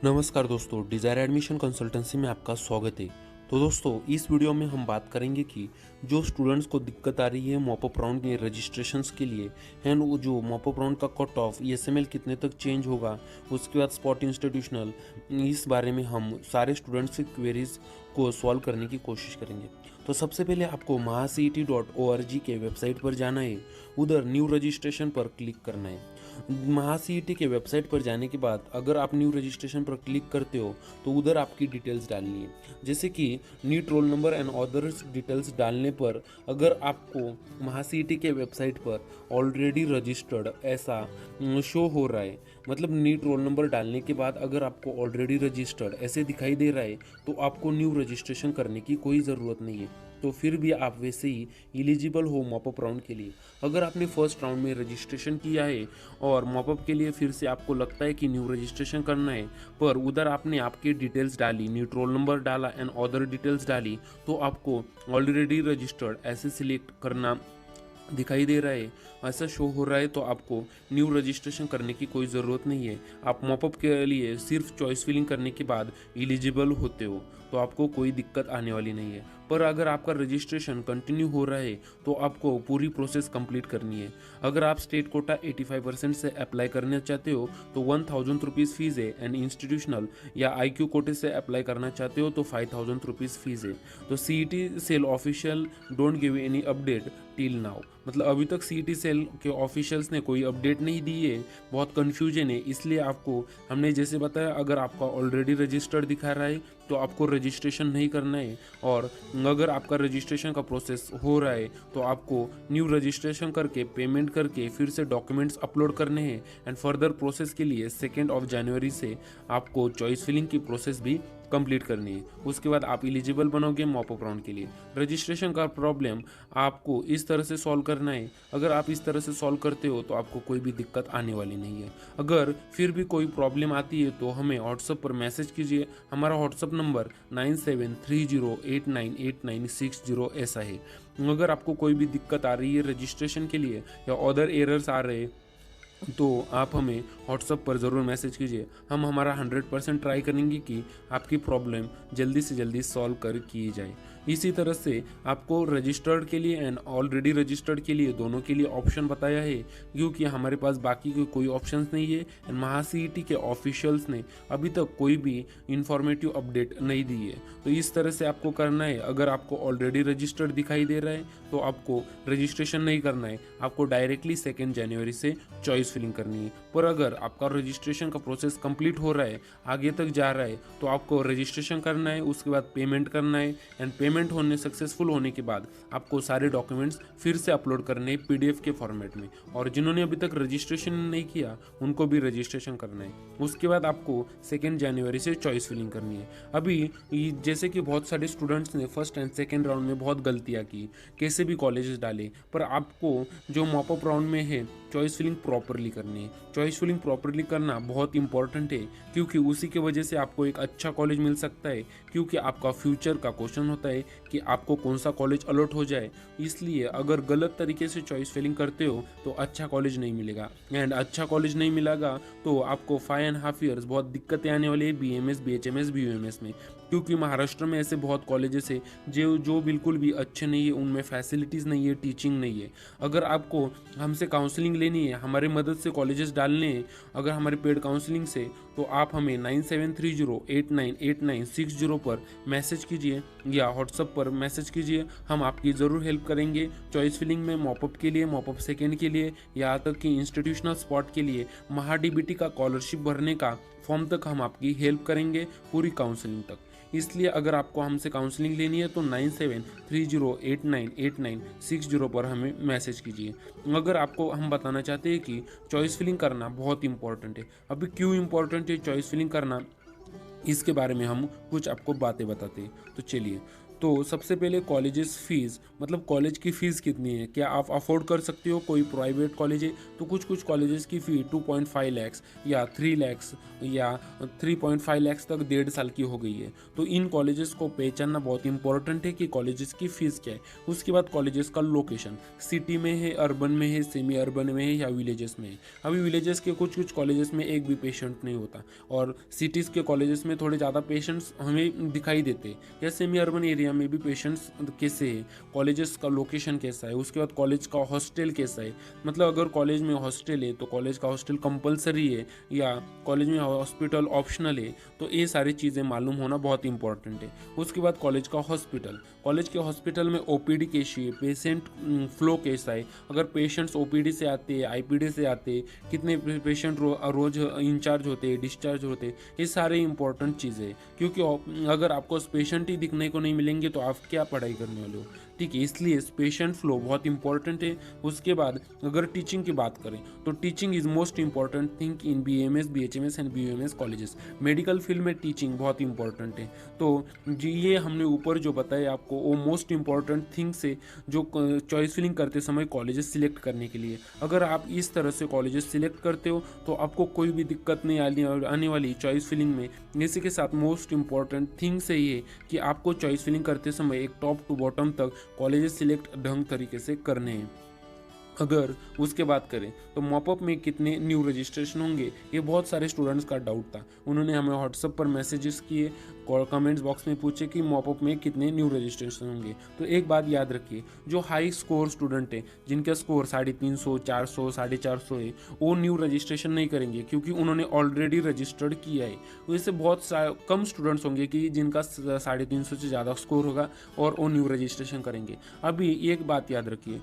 नमस्कार दोस्तों, desire admission consultancy में आपका स्वागत है। तो दोस्तों, इस वीडियो में हम बात करेंगे कि जो स्टूडेंट्स को दिक्कत आ रही है मॉपअप राउंड के रजिस्ट्रेशंस के लिए एंड वो जो मॉपअप राउंड का कट ऑफ ईएसएमएल कितने तक चेंज होगा, उसके बाद स्पॉट इंस्टीट्यूशनल, इस बारे में हम सारे स्टूडेंट्स की क्वेरीज को सॉल्व करने की कोशिश करेंगे। तो सबसे पहले आपको mahacet.org के वेबसाइट पर जाना है, उधर न्यू रजिस्ट्रेशन पर क्लिक करना है। महासीईटी के वेबसाइट पर जाने के बाद अगर आप न्यू रजिस्ट्रेशन पर क्लिक करते हो तो उधर आपकी डिटेल्स डालनी है, जैसे कि NEET roll number and others details डालने पर अगर आपको महासीईटी के वेबसाइट पर ऑलरेडी रजिस्टर्ड ऐसा शो हो रहा है, मतलब नीट रोल नंबर डालने के बाद अगर आपको ऑलरेडी रजिस्टर्ड ऐसे दिखाई दे रहा है तो आपको न्यू रजिस्ट्रेशन करने की कोई ज़रूरत नहीं है। तो फिर भी आप वैसे ही एलिजिबल हो मॉपअप राउंड के लिए। अगर आपने फर्स्ट राउंड में रजिस्ट्रेशन किया है और मॉपअप के लिए फिर से आपको लगता है कि न्यू रजिस्ट्रेशन करना है, पर उधर आपने आपकी डिटेल्स डाली, नीट रोल नंबर डाला एंड अदर डिटेल्स डाली, तो आपको ऑलरेडी रजिस्टर्ड ऐसे सिलेक्ट करना दिखाई दे रहा है, ऐसा शो हो रहा है, तो आपको न्यू रजिस्ट्रेशन करने की कोई ज़रूरत नहीं है। आप मॉपअप के लिए सिर्फ चॉइस फिलिंग करने के बाद एलिजिबल होते हो, तो आपको कोई दिक्कत आने वाली नहीं है। पर अगर आपका रजिस्ट्रेशन कंटिन्यू हो रहा है तो आपको पूरी प्रोसेस कंप्लीट करनी है। अगर आप स्टेट कोटा 85% से अप्लाई करना चाहते हो तो 1000 रुपीज़ फीस है एंड इंस्टीट्यूशनल या आईक्यू कोटे से अप्लाई करना चाहते हो तो 5000 रुपीज़ फीस है। तो CET cell official don't give any update till now, मतलब अभी तक सीईटी सेल के ऑफिशियल्स ने कोई अपडेट नहीं दी है, बहुत कन्फ्यूजन है। इसलिए आपको हमने जैसे बताया, अगर आपका ऑलरेडी रजिस्टर्ड दिखा रहा है तो आपको रजिस्ट्रेशन नहीं करना है, और अगर आपका रजिस्ट्रेशन का प्रोसेस हो रहा है तो आपको न्यू रजिस्ट्रेशन करके पेमेंट करके फिर से डॉक्यूमेंट्स अपलोड करने हैं एंड फर्दर प्रोसेस के लिए 2 जनवरी से आपको चॉइस फिलिंग की प्रोसेस भी कंप्लीट करनी है। उसके बाद आप एलिजिबल बनोगे मॉपअप राउंड के लिए। रजिस्ट्रेशन का प्रॉब्लम आपको इस तरह से सॉल्व करना है। अगर आप इस तरह से सॉल्व करते हो तो आपको कोई भी दिक्कत आने वाली नहीं है। अगर फिर भी कोई प्रॉब्लम आती है तो हमें व्हाट्सएप पर मैसेज कीजिए। हमारा व्हाट्सएप नंबर 9730898960 ऐसा है। अगर आपको कोई भी दिक्कत आ रही है रजिस्ट्रेशन के लिए या अदर एरर्स आ रहे हैं तो आप हमें व्हाट्सएप पर ज़रूर मैसेज कीजिए। हम हमारा 100% ट्राई करेंगे कि आपकी प्रॉब्लम जल्दी से जल्दी सॉल्व कर की जाए। इसी तरह से आपको रजिस्टर्ड के लिए एंड ऑलरेडी रजिस्टर्ड के लिए दोनों के लिए ऑप्शन बताया है, क्योंकि हमारे पास बाकी के कोई ऑप्शंस नहीं है एंड महासीईटी के ऑफिशियल्स ने अभी तक कोई भी इंफॉर्मेटिव अपडेट नहीं दी है। तो इस तरह से आपको करना है। अगर आपको ऑलरेडी रजिस्टर्ड दिखाई दे रहा है तो आपको रजिस्ट्रेशन नहीं करना है, आपको डायरेक्टली 2 जनवरी से चॉइस फिलिंग करनी है। पर अगर आपका रजिस्ट्रेशन का प्रोसेस कंप्लीट हो रहा है, आगे तक जा रहा है, तो आपको रजिस्ट्रेशन करना है, उसके बाद पेमेंट करना है एंड पेमेंट होने सक्सेसफुल होने के बाद आपको सारे डॉक्यूमेंट्स फिर से अपलोड करने हैं पीडीएफ के फॉर्मेट में। और जिन्होंने अभी तक रजिस्ट्रेशन नहीं किया उनको भी रजिस्ट्रेशन करना है। उसके बाद आपको 2 जनवरी से चॉइस फिलिंग करनी है। अभी जैसे कि बहुत सारे स्टूडेंट्स ने फर्स्ट एंड सेकेंड राउंड में बहुत गलतियाँ की, कैसे भी कॉलेजेस डाले, पर आपको जो मॉपअप राउंड में है चॉइस फिलिंग प्रॉपरली करनी है। चॉइस फिलिंग प्रॉपरली करना बहुत इंपॉर्टेंट है, क्योंकि उसी की वजह से आपको एक अच्छा कॉलेज मिल सकता है, क्योंकि आपका फ्यूचर का क्वेश्चन होता है कि आपको कौन सा कॉलेज अलॉट हो जाए। इसलिए अगर गलत तरीके से चॉइस फिलिंग करते हो तो अच्छा कॉलेज नहीं मिलेगा, एंड अच्छा कॉलेज नहीं मिलेगा तो आपको 5.5 ईयर्स बहुत दिक्कतें आने वाली है बीएमएस, बीएचएमएस, बीयूएमएस में, क्योंकि महाराष्ट्र में ऐसे बहुत कॉलेजेस है जो बिल्कुल भी अच्छे नहीं है, उनमें फैसिलिटीज़ नहीं है, टीचिंग नहीं है। अगर आपको हमसे काउंसलिंग लेनी है, हमारे मदद से कॉलेजेस डालने हैं, अगर हमारे पेड काउंसलिंग से, तो आप हमें 9730898960 पर मैसेज कीजिए या व्हाट्सएप पर मैसेज कीजिए। हम आपकी ज़रूर हेल्प करेंगे चॉइस फिलिंग में, मॉपअप के लिए, मॉपअप सेकेंड के लिए, यहाँ तक कि इंस्टीट्यूशनल स्पॉट के लिए, महाडीबीटी का स्कॉलरशिप भरने का फॉर्म तक हम आपकी हेल्प करेंगे, पूरी काउंसलिंग तक। इसलिए अगर आपको हमसे काउंसलिंग लेनी है तो 9730898960 पर हमें मैसेज कीजिए। अगर आपको हम बताना चाहते हैं कि चॉइस फिलिंग करना बहुत इंपॉर्टेंट है। अभी क्यों इंपॉर्टेंट है चॉइस फिलिंग करना, इसके बारे में हम कुछ आपको बातें बताते हैं। तो चलिए, तो सबसे पहले कॉलेजेस फ़ीस, मतलब कॉलेज की फ़ीस कितनी है, क्या आप अफोर्ड कर सकते हो? कोई प्राइवेट कॉलेज है तो कुछ कुछ कॉलेजेस की फ़ी 2.5 लैक्स या 3 लैक्स या 3.5 लैक्स तक 1.5 साल की हो गई है। तो इन कॉलेजेस को पहचानना बहुत इंपॉर्टेंट है कि कॉलेजेस की फ़ीस क्या है। उसके बाद कॉलेजेस का लोकेशन, सिटी में है, अर्बन में है, सेमी अर्बन में है या विलेजेस में है। अभी विलेजेस के कुछ कुछ कॉलेजेस में एक भी पेशेंट नहीं होता, और सिटीज़ के कॉलेजेस में थोड़े ज़्यादा पेशेंट्स हमें दिखाई देते हैं, या सेमी अर्बन एरिया में भी पेशेंट्स कैसे है, कॉलेजेस का लोकेशन कैसा है। उसके बाद कॉलेज का हॉस्टल कैसा है, मतलब अगर कॉलेज में हॉस्टल है तो कॉलेज का हॉस्टल कंपलसरी है या कॉलेज में हॉस्पिटल ऑप्शनल है। तो ये सारी चीज़ें मालूम होना बहुत इंपॉर्टेंट है। उसके बाद कॉलेज का हॉस्पिटल, कॉलेज के हॉस्पिटल में ओपीडी कैसी है, पेशेंट फ्लो कैसा है, अगर पेशेंट्स ओपीडी से आते हैं, आईपीडी से आते हैं, कितने पेशेंट रोज इंचार्ज होते हैं, डिस्चार्ज होते हैं, ये सारे इंपॉर्टेंट चीज़ें हैं। क्योंकि अगर आपको पेशेंट ही दिखने को नहीं मिलेंगे तो आप क्या पढ़ाई करने वाले हो, ठीक है। इसलिए पेशेंट फ्लो बहुत इंपॉर्टेंट है। उसके बाद अगर टीचिंग की बात करें तो teaching is most important thing in BMS, BHMS and BUMS colleges. Medical field में टीचिंग बहुत इंपॉर्टेंट है। तो जी ये हमने ऊपर जो बताया आपको वो मोस्ट इंपॉर्टेंट थिंग्स है जो चॉइस फिलिंग करते समय कॉलेजेस सिलेक्ट करने के लिए। अगर आप इस तरह से कॉलेजेस सिलेक्ट करते हो तो आपको कोई भी दिक्कत नहीं आने वाली चॉइस फिलिंग में। इसी के साथ मोस्ट इंपॉर्टेंट थिंग्स है ये कि आपको चॉइस फिलिंग करते समय एक टॉप टू बॉटम तक कॉलेजेस सिलेक्ट ढंग तरीके से करने हैं। अगर उसके बात करें तो मॉपअप में कितने न्यू रजिस्ट्रेशन होंगे, ये बहुत सारे स्टूडेंट्स का डाउट था। उन्होंने हमें व्हाट्सएप पर मैसेजेस किए, कमेंट्स बॉक्स में पूछे कि मॉपअप में कितने न्यू रजिस्ट्रेशन होंगे। तो एक बात याद रखिए, जो हाई स्कोर स्टूडेंट है जिनका स्कोर 350, 400, 450 है, वो न्यू रजिस्ट्रेशन नहीं करेंगे क्योंकि उन्होंने ऑलरेडी रजिस्टर्ड किया है। वैसे बहुत कम स्टूडेंट्स होंगे कि जिनका 350 से ज़्यादा स्कोर होगा और वो न्यू रजिस्ट्रेशन करेंगे। अभी एक बात याद रखिए,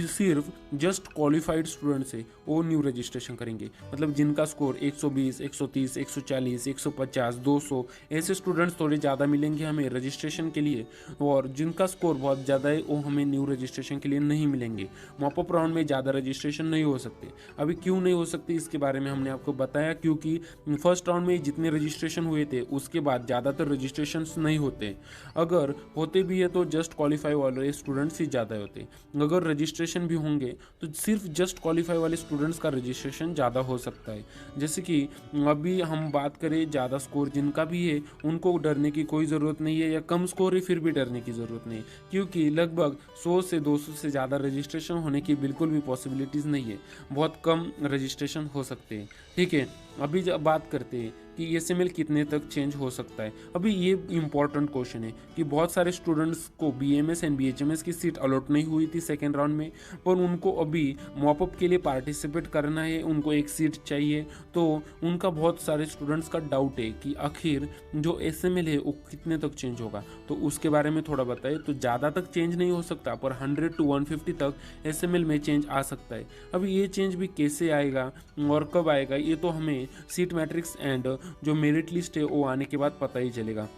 सिर्फ जस्ट क्वालिफाइड स्टूडेंट्स है वो न्यू रजिस्ट्रेशन करेंगे, मतलब जिनका स्कोर 120, 130, 140, 150, 200 ऐसे स्टूडेंट्स थोड़े ज़्यादा मिलेंगे हमें रजिस्ट्रेशन के लिए, और जिनका स्कोर बहुत ज़्यादा है वो हमें न्यू रजिस्ट्रेशन के लिए नहीं मिलेंगे। मॉपअप राउंड में ज़्यादा रजिस्ट्रेशन नहीं हो सकते। अभी क्यों नहीं हो सकते इसके बारे में हमने आपको बताया, क्योंकि फर्स्ट राउंड में जितने रजिस्ट्रेशन हुए थे उसके बाद ज़्यादातर रजिस्ट्रेशन नहीं होते। अगर होते भी है तो जस्ट क्वालिफाई वाले स्टूडेंट्स ही ज़्यादा होते। अगर रजिस्ट्रेशन भी होंगे तो सिर्फ जस्ट क्वालिफाई वाले स्टूडेंट्स का रजिस्ट्रेशन ज़्यादा हो सकता है। जैसे कि अभी हम बात करें, ज़्यादा स्कोर जिनका भी है उनको डरने की कोई ज़रूरत नहीं है, या कम स्कोर है फिर भी डरने की ज़रूरत नहीं है, क्योंकि लगभग 100 से 200 से ज़्यादा रजिस्ट्रेशन होने की बिल्कुल भी पॉसिबिलिटीज़ नहीं है। बहुत कम रजिस्ट्रेशन हो सकते हैं, ठीक है। अभी जब बात करते हैं कि एसएमएल कितने तक चेंज हो सकता है, अभी ये इंपॉर्टेंट क्वेश्चन है कि बहुत सारे स्टूडेंट्स को बीएमएस एंड बीएचएमएस की सीट अलॉट नहीं हुई थी सेकेंड राउंड में, पर उनको अभी मॉपअप के लिए पार्टिसिपेट करना है, उनको एक सीट चाहिए। तो उनका बहुत सारे स्टूडेंट्स का डाउट है कि आखिर जो एसएमएल है वो कितने तक चेंज होगा। तो उसके बारे में थोड़ा बताए तो ज़्यादा तक चेंज नहीं हो सकता, पर 100 to 150 तक एसएमएल में चेंज आ सकता है। अभी ये चेंज भी कैसे आएगा और कब आएगा ये तो हमें सीट मैट्रिक्स एंड जो मेरिट लिस्ट है वो आने के बाद पता ही चलेगा।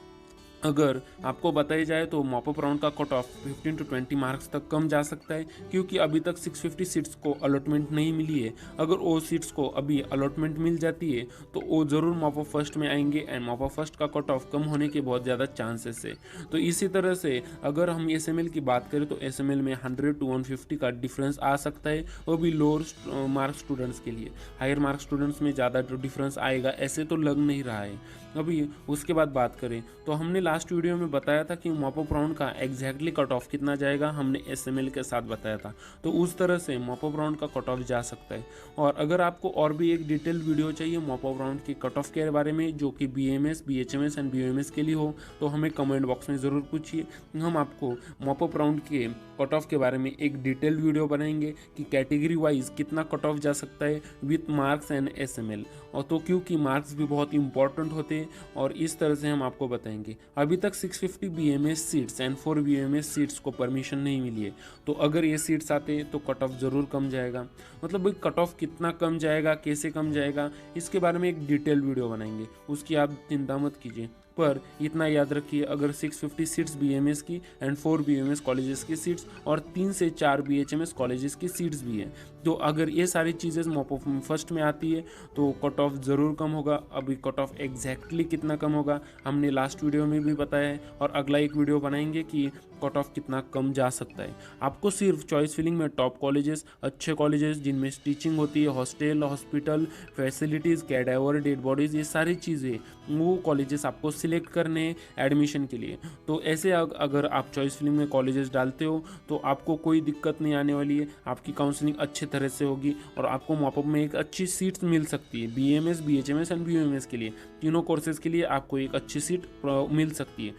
अगर आपको बताया जाए तो मॉपअप राउंड का कट ऑफ 15 to 20 मार्क्स तक कम जा सकता है, क्योंकि अभी तक 650 सीट्स को अलॉटमेंट नहीं मिली है। अगर वो सीट्स को अभी अलॉटमेंट मिल जाती है तो वो ज़रूर मॉपअप फर्स्ट में आएंगे, एंड मॉपअप फर्स्ट का कट ऑफ कम होने के बहुत ज़्यादा चांसेस है। तो इसी तरह से अगर हम एसएमएल की बात करें तो एसएमएल में 100 to 150 का डिफरेंस आ सकता है, वो भी लोअर मार्क्स स्टूडेंट्स के लिए। हायर मार्क्स स्टूडेंट्स में ज़्यादा डिफरेंस आएगा ऐसे तो लग नहीं रहा है। अभी उसके बाद बात करें तो हमने लास्ट वीडियो में बताया था कि मॉपअप राउंड का एग्जैक्टली कट ऑफ कितना जाएगा, हमने एसएमएल के साथ बताया था। तो उस तरह से मॉपअप राउंड का कट ऑफ जा सकता है। और अगर आपको और भी एक डिटेल वीडियो चाहिए मॉपअप राउंड के कट ऑफ के बारे में, जो कि बीएमएस, बीएचएमएस एंड बीयूएमएस के लिए हो, तो हमें कमेंट बॉक्स में ज़रूर पूछिए। हम आपको मॉपअप राउंड के कट ऑफ के बारे में एक डिटेल वीडियो बनाएंगे कि कैटेगरी वाइज कितना कट ऑफ जा सकता है विथ मार्क्स एंड एसएमएल। और तो क्योंकि मार्क्स भी बहुत इंपॉर्टेंट होते हैं और इस तरह से हम आपको बताएंगे। अभी तक 650 BMS seats and 4 BMS seats को परमिशन नहीं मिली है, तो अगर ये सीट्स आते तो कट ऑफ ज़रूर कम जाएगा। मतलब भाई कट ऑफ कितना कम जाएगा, कैसे कम जाएगा, इसके बारे में एक डिटेल वीडियो बनाएंगे, उसकी आप चिंता मत कीजिए। पर इतना याद रखिए, अगर 650 सीट्स बीएमएस की एंड 4 बीएमएस कॉलेजेस की सीट्स और 3 से 4 बीएचएमएस कॉलेजेस की सीट्स भी हैं, तो अगर ये सारी चीज़ें मॉप ऑफ फर्स्ट में आती है तो कट ऑफ ज़रूर कम होगा। अभी कट ऑफ एग्जैक्टली कितना कम होगा हमने लास्ट वीडियो में भी बताया है, और अगला एक वीडियो बनाएंगे कि कट ऑफ कितना कम जा सकता है। आपको सिर्फ चॉइस फिलिंग में टॉप कॉलेजेस, अच्छे कॉलेजेस जिनमें टीचिंग होती है, hostel, hospital, facilities, cadaver, dead bodies, ये सारी चीज़ें, वो कॉलेजेस आपको सिलेक्ट करने हैं एडमिशन के लिए। तो ऐसे अगर आप चॉइस फिलिंग में कॉलेजेस डालते हो तो आपको कोई दिक्कत नहीं आने वाली है, आपकी काउंसलिंग अच्छे तरह से होगी और आपको मॉपअप में एक अच्छी सीट मिल सकती है। बीएमएस, बीएचएमएस एंड बीयूएमएस के लिए, तीनों कोर्सेज के लिए आपको एक अच्छी सीट मिल सकती है।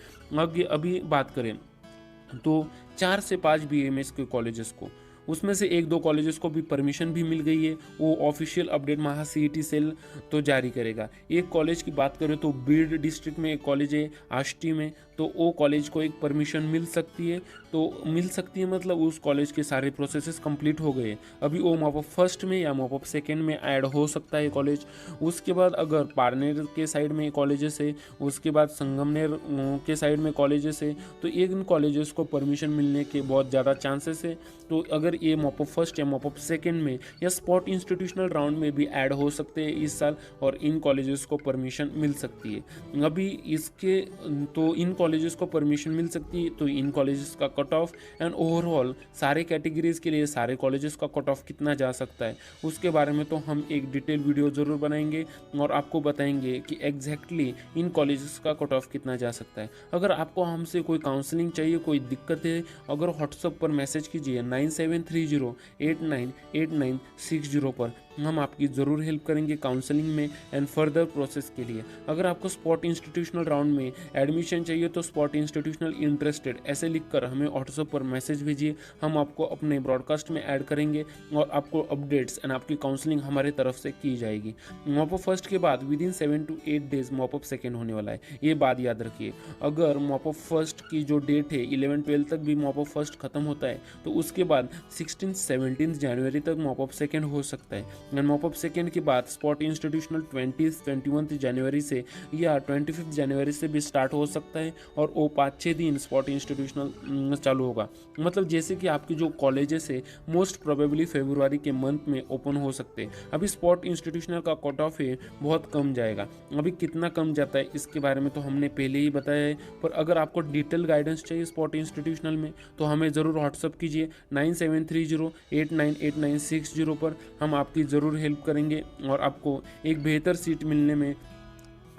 अभी बात करें तो 4 से 5 बीएमएस के कॉलेजेस को, उसमें से 1-2 कॉलेजेस को भी परमिशन भी मिल गई है, वो ऑफिशियल अपडेट महा सीईटी सेल तो जारी करेगा। एक कॉलेज की बात करें तो बीड डिस्ट्रिक्ट में एक कॉलेज है आष्टी में, तो वो कॉलेज को एक परमिशन मिल सकती है। तो मिल सकती है मतलब उस कॉलेज के सारे प्रोसेसेस कंप्लीट हो गए। अभी वो मॉपअप फर्स्ट में या मॉपअप सेकेंड में ऐड हो सकता है कॉलेज। उसके बाद अगर पारनेर के साइड में कॉलेजेस है, उसके बाद संगमनेर के साइड में कॉलेजेस है, तो इन कॉलेजेस को परमिशन मिलने के बहुत ज़्यादा चांसेस है। तो अगर ये मॉपअप फर्स्ट या मॉपअप सेकेंड में या स्पॉट इंस्टीट्यूशनल राउंड में भी ऐड हो सकते हैं इस साल, और इन कॉलेजेस को परमिशन मिल सकती है। अभी इसके तो इन कॉलेजेस को परमिशन मिल सकती है, तो इन कॉलेजेस का कट ऑफ एंड ओवरऑल सारे कैटेगरीज के लिए सारे कॉलेजेस का कट ऑफ कितना जा सकता है, उसके बारे में तो हम एक डिटेल वीडियो ज़रूर बनाएंगे और आपको बताएंगे कि एग्जैक्टली इन कॉलेजेस का कट ऑफ कितना जा सकता है। अगर आपको हमसे कोई काउंसलिंग चाहिए, कोई दिक्कत है, अगर व्हाट्सएप पर मैसेज कीजिए 9730898960 पर, हम आपकी ज़रूर हेल्प करेंगे काउंसलिंग में एंड फर्दर प्रोसेस के लिए। अगर आपको स्पॉट इंस्टीट्यूशनल राउंड में एडमिशन चाहिए तो स्पॉट इंस्टीट्यूशनल इंटरेस्टेड ऐसे लिखकर हमें व्हाट्सएप पर मैसेज भेजिए, हम आपको अपने ब्रॉडकास्ट में ऐड करेंगे और आपको अपडेट्स एंड आपकी काउंसलिंग हमारे तरफ से की जाएगी। मॉपअप फर्स्ट के बाद with in 7 to 8 days mop up second होने वाला है, ये बात याद रखिए। अगर मॉपअप फर्स्ट की जो डेट है 11-12 तक भी मॉपअप फर्स्ट खत्म होता है, तो उसके बाद 16-17 जनवरी तक मॉपअप सेकेंड हो सकता है। एंड मॉपअप सेकेंड के बाद स्पॉट इंस्टीट्यूशनल 20-21 जनवरी से या 25 जनवरी से भी स्टार्ट हो सकता है, और वो 5-6 दिन स्पॉट इंस्टीट्यूशनल चालू होगा। मतलब जैसे कि आपकी जो कॉलेजेस है मोस्ट प्रोबेबली फरवरी के मंथ में ओपन हो सकते हैं। अभी स्पॉट इंस्टीट्यूशनल का कट ऑफ है बहुत कम जाएगा, अभी कितना कम जाता है इसके बारे में तो हमने पहले ही बताया है, पर अगर आपको डिटेल गाइडेंस चाहिए स्पॉट इंस्टीट्यूशनल में तो हमें ज़रूर व्हाट्सअप कीजिए 9730898960 पर, हम आपकी ज़रूर हेल्प करेंगे और आपको एक बेहतर सीट मिलने में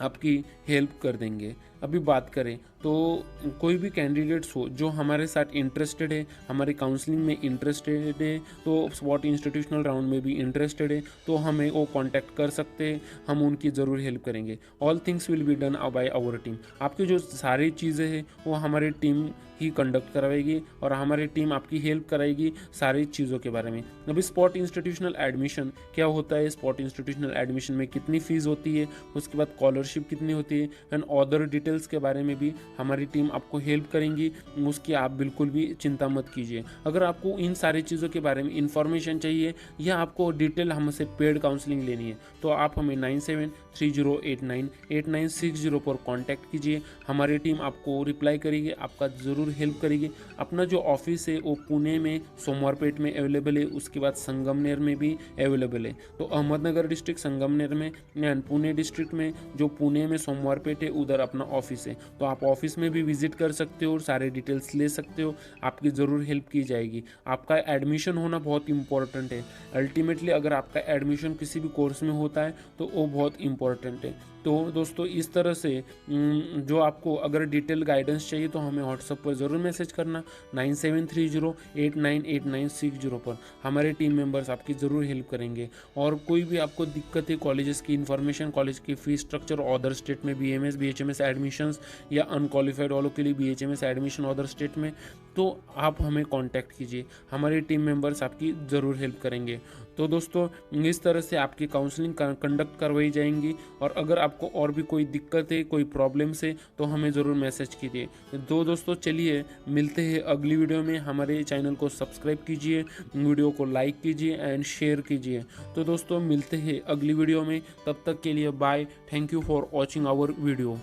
आपकी हेल्प कर देंगे। अभी बात करें तो कोई भी कैंडिडेट्स हो जो हमारे साथ इंटरेस्टेड है, हमारे काउंसलिंग में इंटरेस्टेड है, तो स्पॉट इंस्टीट्यूशनल राउंड में भी इंटरेस्टेड है, तो हमें वो कांटेक्ट कर सकते हैं, हम उनकी ज़रूर हेल्प करेंगे। All things will be done by our team. आपकी जो सारी चीज़ें हैं वो हमारी टीम ही कंडक्ट करवाएगी और हमारी टीम आपकी हेल्प कराएगी सारी चीज़ों के बारे में। अभी स्पॉट इंस्टीट्यूशनल एडमिशन क्या होता है, स्पॉट इंस्टीट्यूशनल एडमिशन में कितनी फ़ीस होती है, उसके बाद स्कॉलरशिप कितनी होती है एंड अदर डिटेल्स के बारे में भी हमारी टीम आपको हेल्प करेंगी, उसकी आप बिल्कुल भी चिंता मत कीजिए। अगर आपको इन सारी चीज़ों के बारे में इन्फॉर्मेशन चाहिए या आपको डिटेल हमसे पेड काउंसलिंग लेनी है तो आप हमें 9730898960 पर कॉन्टैक्ट कीजिए, हमारी टीम आपको रिप्लाई करेगी, आपका ज़रूर हेल्प करेगी। अपना जो ऑफिस है वो पुणे में सोमवारपेट में अवेलेबल है, उसके बाद संगमनेर में भी अवेलेबल है। तो अहमदनगर डिस्ट्रिक्ट संगमनेर में एंड पुणे डिस्ट्रिक्ट में जो पुणे में सोमवारपेट है उधर अपना ऑफिस है, तो आप ऑफिस में भी विजिट कर सकते हो और सारे डिटेल्स ले सकते हो, आपकी ज़रूर हेल्प की जाएगी। आपका एडमिशन होना बहुत इंपॉर्टेंट है, अल्टीमेटली अगर आपका एडमिशन किसी भी कोर्स में होता है तो वो बहुत इंपॉर्टेंट है। तो दोस्तों इस तरह से जो आपको अगर डिटेल गाइडेंस चाहिए तो हमें व्हाट्सएप पर ज़रूर मैसेज करना 9730898960 पर, हमारे टीम मेंबर्स आपकी ज़रूर हेल्प करेंगे। और कोई भी आपको दिक्कत है कॉलेजेस की इन्फॉर्मेशन, कॉलेज की फ़ीस स्ट्रक्चर, अदर स्टेट में बीएमएस बीएचएमएस एडमिशन्स या अनक्वालिफाइड वालों के लिए बीएचएमएस एडमिशन अदर स्टेट में, तो आप हमें कॉन्टैक्ट कीजिए, हमारे टीम मेंबर्स आपकी ज़रूर हेल्प करेंगे। तो दोस्तों इस तरह से आपकी काउंसलिंग कंडक्ट करवाई जाएंगी, और अगर आपको और भी कोई दिक्कत है, कोई प्रॉब्लम्स है तो हमें ज़रूर मैसेज कीजिए। तो दोस्तों चलिए मिलते हैं अगली वीडियो में, हमारे चैनल को सब्सक्राइब कीजिए, वीडियो को लाइक कीजिए एंड शेयर कीजिए। तो दोस्तों मिलते हैं अगली वीडियो में, तब तक के लिए bye, thank you for watching our video.